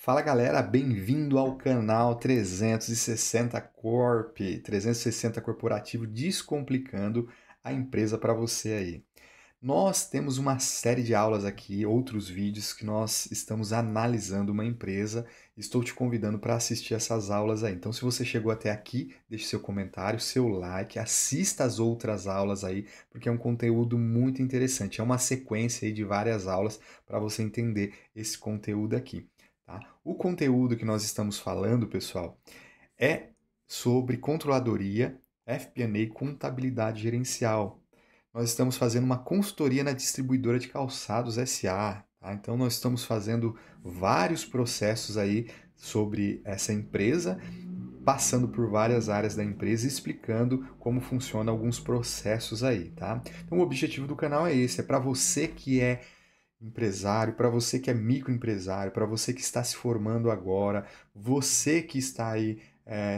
Fala galera, bem-vindo ao canal 360 Corp, 360 Corporativo Descomplicando a empresa para você aí. Nós temos uma série de aulas aqui, outros vídeos que nós estamos analisando uma empresa. Estou te convidando para assistir essas aulas aí. Então, se você chegou até aqui, deixe seu comentário, seu like, assista as outras aulas aí, porque é um conteúdo muito interessante. É uma sequência aí de várias aulas para você entender esse conteúdo aqui. Tá? O conteúdo que nós estamos falando, pessoal, é sobre controladoria, FP&A, contabilidade gerencial. Nós estamos fazendo uma consultoria na distribuidora de calçados SA. Tá? Então, nós estamos fazendo vários processos aí sobre essa empresa, passando por várias áreas da empresa, explicando como funcionam alguns processos aí, tá? Então, o objetivo do canal é esse, é para você que é empresário, para você que é microempresário, para você que está se formando agora, você que está aí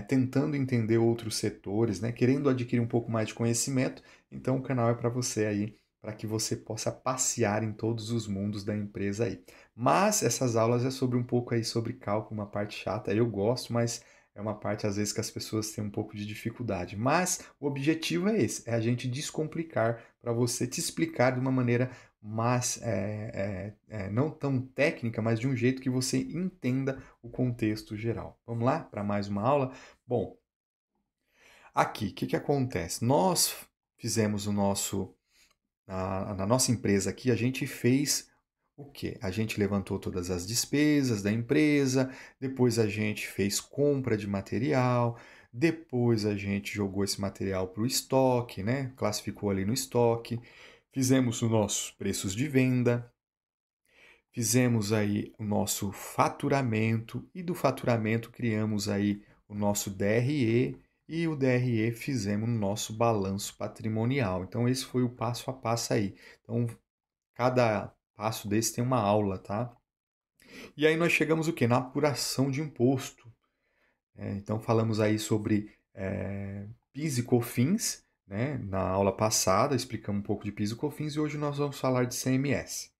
tentando entender outros setores, né, querendo adquirir um pouco mais de conhecimento, então o canal é para você aí, para que você possa passear em todos os mundos da empresa aí. Mas essas aulas é sobre um pouco aí sobre cálculo, uma parte chata, eu gosto, mas é uma parte às vezes que as pessoas têm um pouco de dificuldade. Mas o objetivo é esse, é a gente descomplicar para você te explicar de uma maneira mas não tão técnica, mas de um jeito que você entenda o contexto geral. Vamos lá para mais uma aula? Bom, aqui, o que acontece? Nós fizemos na nossa empresa aqui, a gente fez o quê? A gente levantou todas as despesas da empresa, depois a gente fez compra de material, depois a gente jogou esse material para o estoque, né? Classificou ali no estoque, fizemos os nossos preços de venda, fizemos aí o nosso faturamento e do faturamento criamos aí o nosso DRE e o DRE fizemos o nosso balanço patrimonial. Então esse foi o passo a passo aí. Então cada passo desse tem uma aula, tá? E aí nós chegamos o quê? Na apuração de imposto. Então falamos aí sobre PIS e COFINS, né? Na aula passada explicamos um pouco de PIS e COFINS e hoje nós vamos falar de CMS.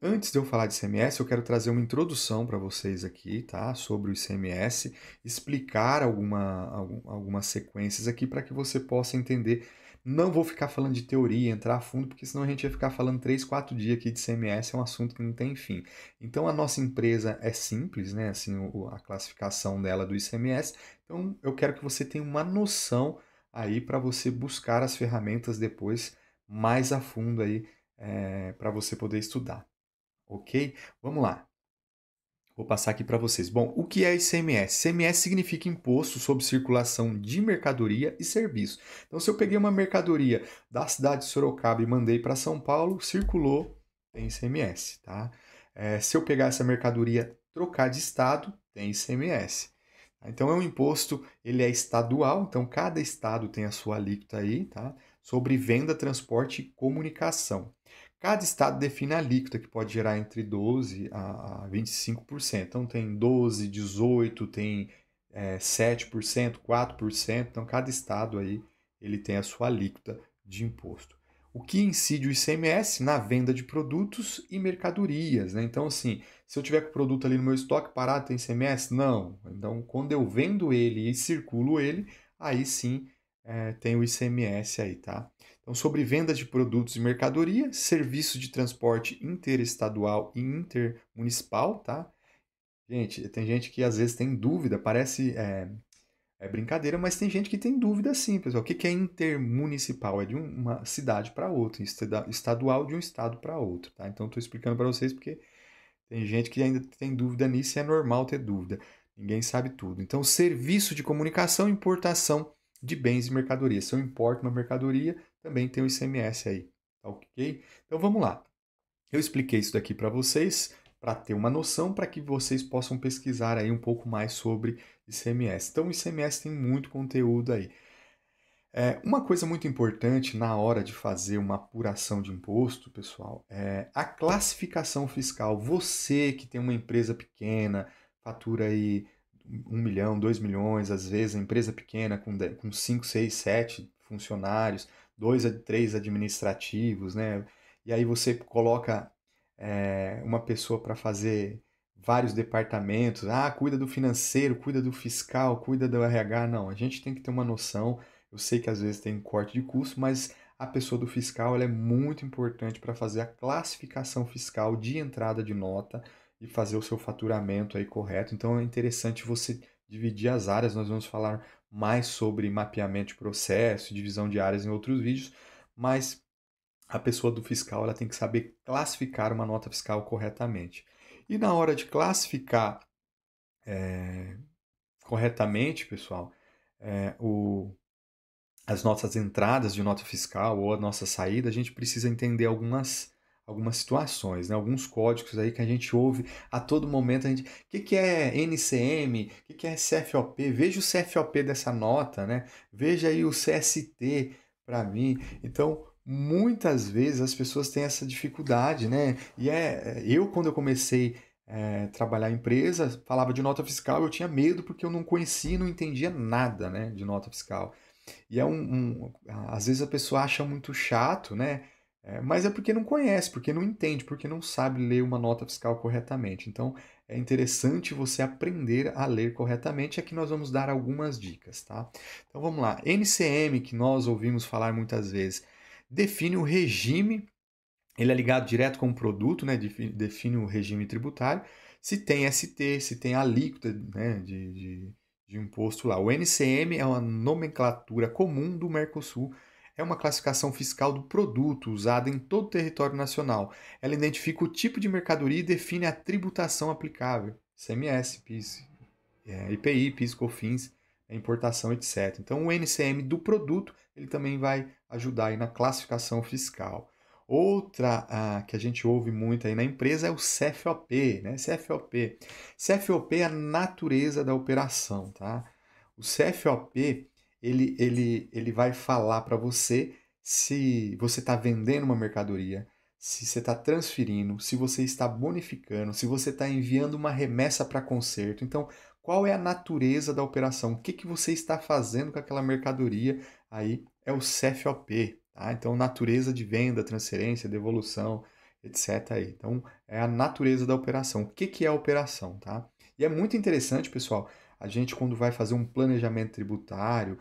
Antes de eu falar de ICMS, eu quero trazer uma introdução para vocês aqui, tá? Sobre o ICMS, explicar algumas sequências aqui para que você possa entender. Não vou ficar falando de teoria, entrar a fundo, porque senão a gente ia ficar falando 3, 4 dias aqui de ICMS, é um assunto que não tem fim. Então a nossa empresa é simples, né? Assim, a classificação dela do ICMS. Então eu quero que você tenha uma noção aí para você buscar as ferramentas depois mais a fundo aí para você poder estudar, ok? Vamos lá. Vou passar aqui para vocês. Bom, o que é ICMS? ICMS significa Imposto sobre Circulação de Mercadoria e Serviço. Então, se eu peguei uma mercadoria da cidade de Sorocaba e mandei para São Paulo, circulou, tem ICMS, tá? Se eu pegar essa mercadoria, trocar de estado, tem ICMS. Então, é um imposto, ele é estadual, então cada estado tem a sua alíquota aí, tá? Sobre venda, transporte e comunicação. Cada estado define a alíquota, que pode gerar entre 12% a 25%. Então, tem 12%, 18%, tem 7%, 4%. Então, cada estado aí ele tem a sua alíquota de imposto. O que incide o ICMS na venda de produtos e mercadorias, né? Então, assim, se eu tiver com o produto ali no meu estoque parado, tem ICMS? Não. Então, quando eu vendo ele e circulo ele, aí sim tem o ICMS aí, tá? Então, sobre vendas de produtos e mercadoria, serviço de transporte interestadual e intermunicipal, tá? Gente, tem gente que às vezes tem dúvida, parece brincadeira, mas tem gente que tem dúvida sim, pessoal. O que é intermunicipal? É de uma cidade para outra, estadual de um estado para outro, tá? Então, estou explicando para vocês porque tem gente que ainda tem dúvida nisso e é normal ter dúvida. Ninguém sabe tudo. Então, serviço de comunicação e importação de bens e mercadorias. Se eu importo uma mercadoria, também tem o ICMS aí. Tá ok? Então, vamos lá. Eu expliquei isso daqui para vocês, para ter uma noção, para que vocês possam pesquisar aí um pouco mais sobre ICMS. Então, o ICMS tem muito conteúdo aí. Uma coisa muito importante na hora de fazer uma apuração de imposto, pessoal, é a classificação fiscal. Você que tem uma empresa pequena, fatura aí 1 milhão, 2 milhões, às vezes a empresa pequena com 5, 6, 7 funcionários, 2 a 3 administrativos, né? E aí você coloca uma pessoa para fazer vários departamentos, cuida do financeiro, cuida do fiscal, cuida do RH. Não, a gente tem que ter uma noção. Eu sei que às vezes tem corte de custo, mas a pessoa do fiscal ela é muito importante para fazer a classificação fiscal de entrada de nota e fazer o seu faturamento aí correto. Então é interessante você dividir as áreas. Nós vamos falar mais sobre mapeamento de processo, divisão de áreas em outros vídeos, mas a pessoa do fiscal ela tem que saber classificar uma nota fiscal corretamente. E na hora de classificar corretamente, pessoal, é, o, as nossas entradas de nota fiscal ou a nossa saída, a gente precisa entender algumas situações, né? Alguns códigos aí que a gente ouve a todo momento. O que é NCM? O que é CFOP? Veja o CFOP dessa nota, né? Veja aí o CST para mim. Então, muitas vezes as pessoas têm essa dificuldade, né? Eu, quando eu comecei trabalhar em empresa, falava de nota fiscal, eu tinha medo porque eu não conhecia, não entendia nada, né, de nota fiscal. E às vezes a pessoa acha muito chato, né? Mas é porque não conhece, porque não entende, porque não sabe ler uma nota fiscal corretamente. Então é interessante você aprender a ler corretamente. Aqui nós vamos dar algumas dicas, tá? Então vamos lá. NCM, que nós ouvimos falar muitas vezes, define o regime, ele é ligado direto com o produto, né? Define o regime tributário. Se tem ST, se tem alíquota, né? De imposto lá. O NCM é uma nomenclatura comum do Mercosul. É uma classificação fiscal do produto usada em todo o território nacional. Ela identifica o tipo de mercadoria e define a tributação aplicável. ICMS, PIS, IPI, PIS, COFINS, importação, etc. Então, o NCM do produto ele também vai ajudar aí na classificação fiscal. Outra que a gente ouve muito aí na empresa é o CFOP, né? CFOP. CFOP é a natureza da operação, tá? O CFOP, ele vai falar para você se você está vendendo uma mercadoria, se você está transferindo, se você está bonificando, se você está enviando uma remessa para conserto. Então, qual é a natureza da operação? O que, que você está fazendo com aquela mercadoria? Aí é o CFOP. Tá? Então, natureza de venda, transferência, devolução, etc. Aí. Então, é a natureza da operação. O que, que é a operação? Tá? E é muito interessante, pessoal, a gente quando vai fazer um planejamento tributário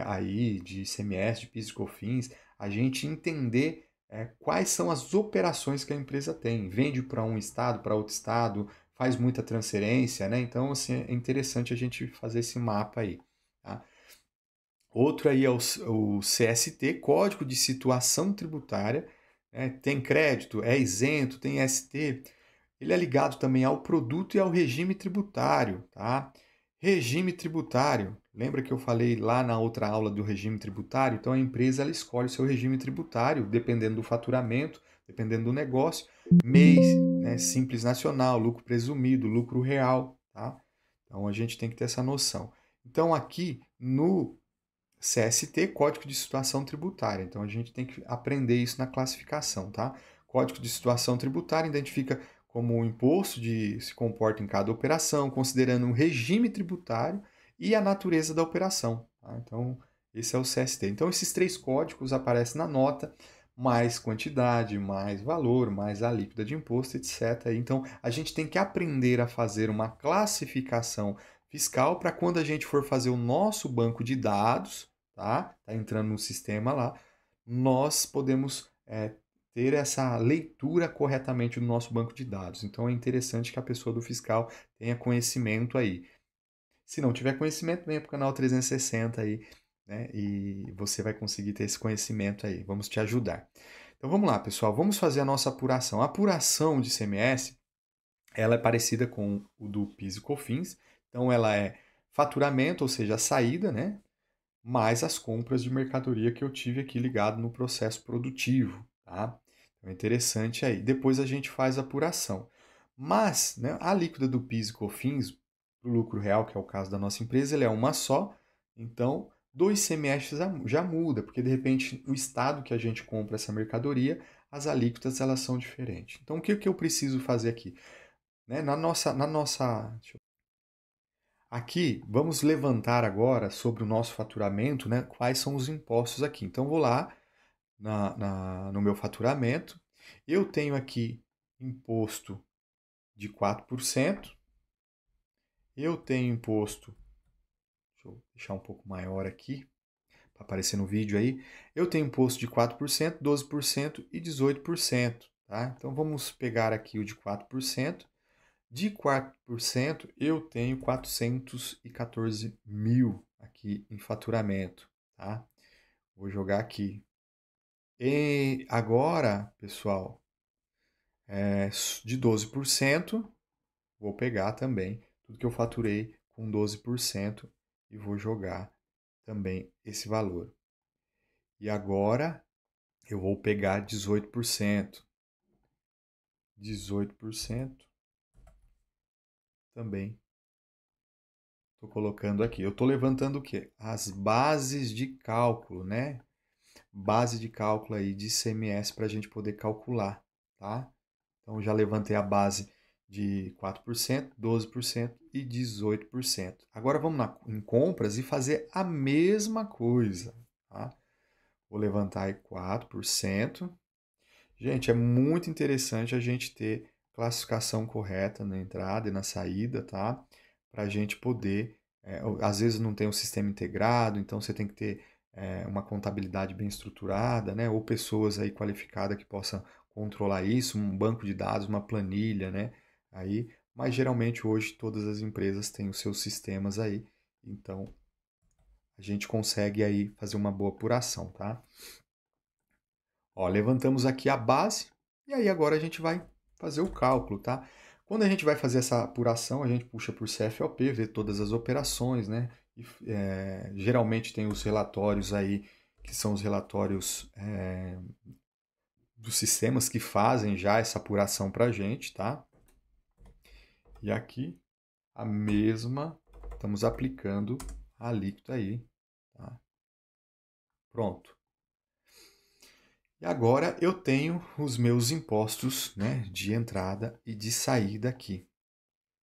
aí de ICMS, de PIS e COFINS, a gente entender quais são as operações que a empresa tem. Vende para um estado, para outro estado, faz muita transferência, né? Então, assim, é interessante a gente fazer esse mapa aí. Tá? Outro aí é o CST, Código de Situação Tributária. Né? Tem crédito, é isento, tem ST. Ele é ligado também ao produto e ao regime tributário, tá? Regime tributário. Lembra que eu falei lá na outra aula do regime tributário? Então a empresa ela escolhe o seu regime tributário, dependendo do faturamento, dependendo do negócio. MEI, né? Simples nacional, lucro presumido, lucro real, tá? Então a gente tem que ter essa noção. Então aqui no CST, Código de Situação Tributária. Então a gente tem que aprender isso na classificação, tá? Código de Situação Tributária identifica como o imposto se comporta em cada operação, considerando o regime tributário e a natureza da operação. Tá? Então, esse é o CST. Então, esses três códigos aparecem na nota, mais quantidade, mais valor, mais alíquota de imposto, etc. Então, a gente tem que aprender a fazer uma classificação fiscal para quando a gente for fazer o nosso banco de dados, tá? Tá entrando no sistema lá, nós podemos ter essa leitura corretamente do nosso banco de dados. Então é interessante que a pessoa do fiscal tenha conhecimento aí. Se não tiver conhecimento, venha para o canal 360 aí, né? E você vai conseguir ter esse conhecimento aí. Vamos te ajudar. Então vamos lá, pessoal. Vamos fazer a nossa apuração. A apuração de ICMS, ela é parecida com o do PIS e COFINS. Então ela é faturamento, ou seja, a saída, né? Mais as compras de mercadoria que eu tive aqui ligado no processo produtivo, tá? Então é interessante aí. Depois a gente faz a apuração. Mas, né, a alíquota do PIS e COFINS, o lucro real, que é o caso da nossa empresa, ele é uma só. Então, do ICMS já muda, porque de repente o estado que a gente compra essa mercadoria, as alíquotas elas são diferentes. Então, o que, que eu preciso fazer aqui? Né, deixa aqui, vamos levantar agora sobre o nosso faturamento, né? Quais são os impostos aqui. Então, vou lá no meu faturamento. Eu tenho aqui imposto de 4%. Eu tenho imposto, deixa eu deixar um pouco maior aqui, para aparecer no vídeo aí. Eu tenho imposto de 4%, 12% e 18%. Tá? Então vamos pegar aqui o de 4%. De 4%, eu tenho 414 mil aqui em faturamento. Tá? Vou jogar aqui. E agora, pessoal, de 12%, vou pegar também tudo que eu faturei com 12% e vou jogar também esse valor. E agora eu vou pegar 18%. 18% também estou colocando aqui. Eu estou levantando o quê? As bases de cálculo, né? Base de cálculo aí de ICMS para a gente poder calcular, tá? Então já levantei a base de 4%, 12% e 18%. Agora vamos em compras e fazer a mesma coisa, tá? Vou levantar aí 4%. Gente, é muito interessante a gente ter classificação correta na entrada e na saída, tá? Para a gente poder, às vezes não tem um sistema integrado, então você tem que ter uma contabilidade bem estruturada, né? Ou pessoas aí qualificadas que possam controlar isso, um banco de dados, uma planilha, né? Aí, mas geralmente hoje todas as empresas têm os seus sistemas aí, então a gente consegue aí fazer uma boa apuração, tá? Ó, levantamos aqui a base e aí agora a gente vai fazer o cálculo, tá? Quando a gente vai fazer essa apuração, a gente puxa por CFOP, vê todas as operações, né? E, geralmente tem os relatórios aí, que são os relatórios dos sistemas que fazem já essa apuração para a gente, tá? E aqui a mesma, estamos aplicando a alíquota aí, tá? Pronto. E agora eu tenho os meus impostos, né, de entrada e de saída aqui,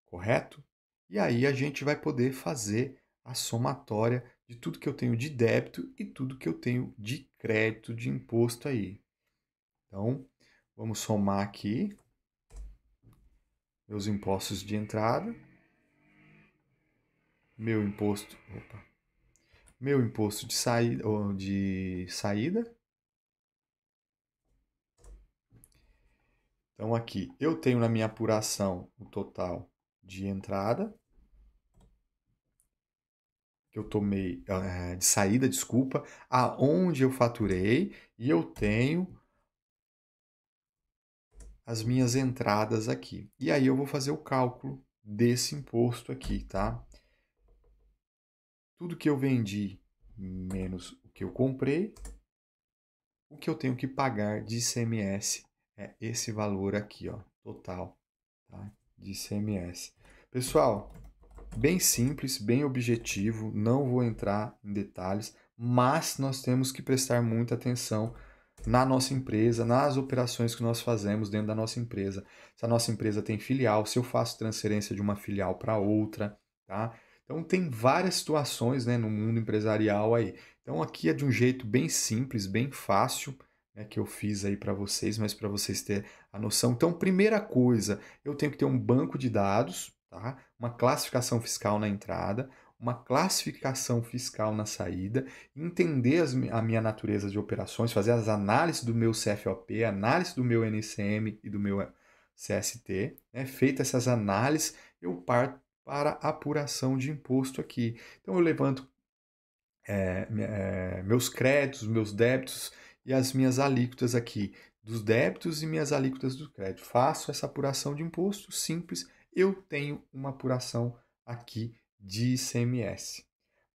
correto? E aí a gente vai poder fazer a somatória de tudo que eu tenho de débito e tudo que eu tenho de crédito de imposto aí. Então, vamos somar aqui meus impostos de entrada, meu imposto, meu imposto de saída. Então aqui eu tenho na minha apuração o total de entrada que eu tomei de saída, desculpa, aonde eu faturei e eu tenho as minhas entradas aqui. E aí eu vou fazer o cálculo desse imposto aqui, tá? Tudo que eu vendi menos o que eu comprei, o que eu tenho que pagar de ICMS é esse valor aqui, ó, total, tá? De ICMS. Pessoal, bem simples, bem objetivo, não vou entrar em detalhes, mas nós temos que prestar muita atenção na nossa empresa, nas operações que nós fazemos dentro da nossa empresa. Se a nossa empresa tem filial, se eu faço transferência de uma filial para outra, tá? Então tem várias situações, né, no mundo empresarial aí. Então aqui é de um jeito bem simples, bem fácil, né, que eu fiz aí para vocês, mas para vocês terem a noção. Então, primeira coisa, eu tenho que ter um banco de dados, tá? Uma classificação fiscal na entrada, uma classificação fiscal na saída, entender a minha natureza de operações, fazer as análises do meu CFOP, análise do meu NCM e do meu CST. Né? Feitas essas análises, eu parto para a apuração de imposto aqui. Então eu levanto meus créditos, meus débitos e as minhas alíquotas aqui dos débitos e minhas alíquotas do crédito. Faço essa apuração de imposto simples, eu tenho uma apuração aqui de ICMS.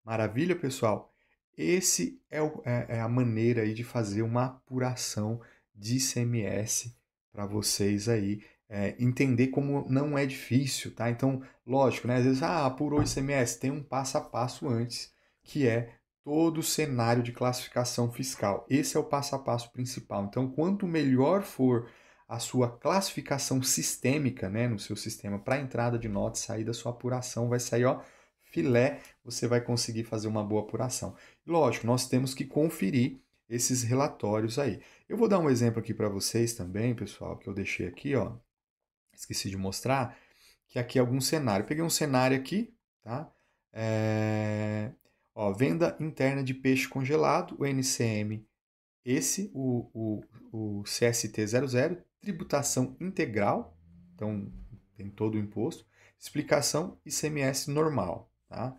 Maravilha, pessoal? Esse é a maneira aí de fazer uma apuração de ICMS para vocês aí entender como não é difícil, tá? Então, lógico, né? Às vezes, apurou o ICMS, tem um passo a passo antes, que é todo o cenário de classificação fiscal. Esse é o passo a passo principal. Então, quanto melhor for a sua classificação sistêmica, né, no seu sistema para entrada de nota e saída, sua apuração vai sair, ó, filé, você vai conseguir fazer uma boa apuração. Lógico, nós temos que conferir esses relatórios aí. Eu vou dar um exemplo aqui para vocês também, pessoal, que eu deixei aqui, ó. esqueci de mostrar, que aqui é algum cenário. Peguei um cenário aqui, tá? Ó, venda interna de peixe congelado, o NCM, esse, o CST00, tributação integral, então tem todo o imposto, explicação ICMS normal, tá?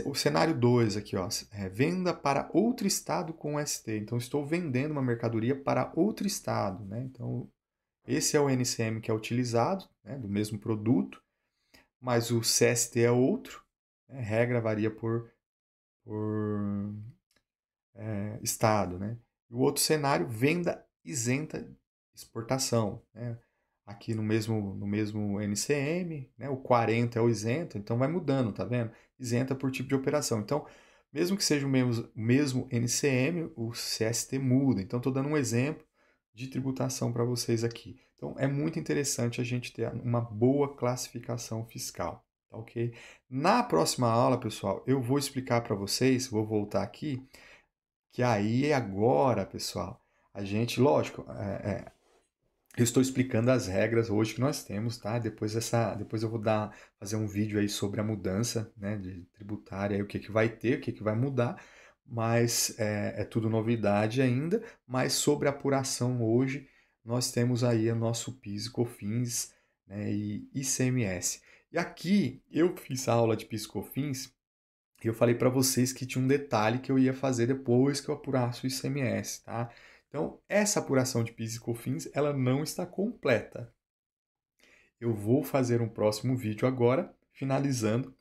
O cenário 2 aqui, ó, venda para outro estado com ST. Então, estou vendendo uma mercadoria para outro estado, né? Então, esse é o NCM que é utilizado, né, do mesmo produto, mas o CST é outro, né? Regra varia por estado, né? E o outro cenário, venda isenta exportação, né? Aqui no mesmo NCM, né? O 40 é o isento, então vai mudando, tá vendo? Isenta por tipo de operação. Então, mesmo que seja o mesmo NCM, o CST muda. Então, estou dando um exemplo de tributação para vocês aqui. Então, é muito interessante a gente ter uma boa classificação fiscal, tá ok? Na próxima aula, pessoal, eu vou explicar para vocês, vou voltar aqui, que aí agora, pessoal, a gente, lógico, eu estou explicando as regras hoje que nós temos, tá? Depois eu vou fazer um vídeo aí sobre a mudança, né, de tributária, aí, o que que vai ter, o que que vai mudar, mas é tudo novidade ainda. Mas sobre apuração hoje, nós temos aí o nosso PIS e COFINS, né, e ICMS. E aqui eu fiz a aula de PIS e COFINS e eu falei para vocês que tinha um detalhe que eu ia fazer depois que eu apurasse o ICMS, tá? Então, essa apuração de PIS e COFINS, ela não está completa. Eu vou fazer um próximo vídeo agora, finalizando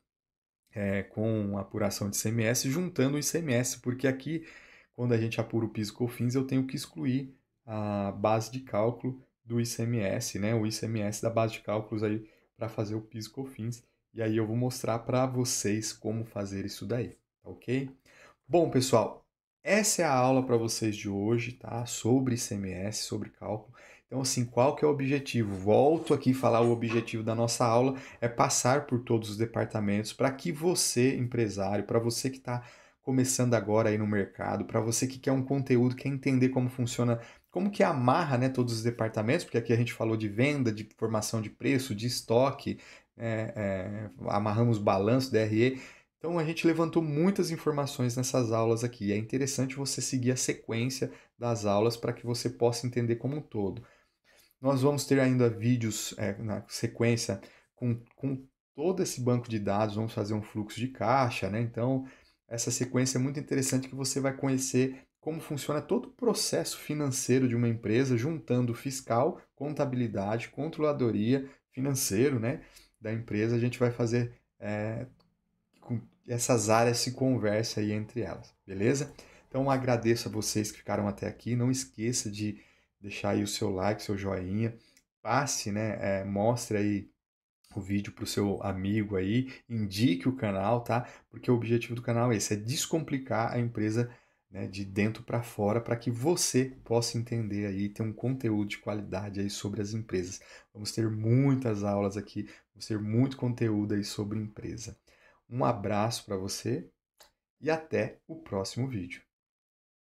com a apuração de ICMS, juntando o ICMS, porque aqui, quando a gente apura o PIS e COFINS, eu tenho que excluir a base de cálculo do ICMS, né? O ICMS da base de cálculos aí para fazer o PIS e COFINS. E aí eu vou mostrar para vocês como fazer isso daí, tá ok? Bom, pessoal, essa é a aula para vocês de hoje, tá? Sobre ICMS, sobre cálculo. Então, assim, qual que é o objetivo? Volto aqui a falar, o objetivo da nossa aula é passar por todos os departamentos para que você, empresário, para você que está começando agora aí no mercado, para você que quer um conteúdo, quer entender como funciona, como que amarra, né, todos os departamentos, porque aqui a gente falou de venda, de formação de preço, de estoque, amarramos balanço, DRE. Então a gente levantou muitas informações nessas aulas aqui. É interessante você seguir a sequência das aulas para que você possa entender como um todo. Nós vamos ter ainda vídeos na sequência com todo esse banco de dados, vamos fazer um fluxo de caixa, né? Então, essa sequência é muito interessante que você vai conhecer como funciona todo o processo financeiro de uma empresa, juntando fiscal, contabilidade, controladoria, financeiro, né, da empresa. A gente vai fazer com que essas áreas se conversem aí entre elas, beleza? Então, agradeço a vocês que ficaram até aqui. Não esqueça de deixar aí o seu like, seu joinha. Passe, né? Mostre aí o vídeo para o seu amigo aí. Indique o canal, tá? Porque o objetivo do canal é esse, é descomplicar a empresa, né, de dentro para fora, para que você possa entender aí, ter um conteúdo de qualidade aí sobre as empresas. Vamos ter muitas aulas aqui, vamos ter muito conteúdo aí sobre empresa. Um abraço para você e até o próximo vídeo.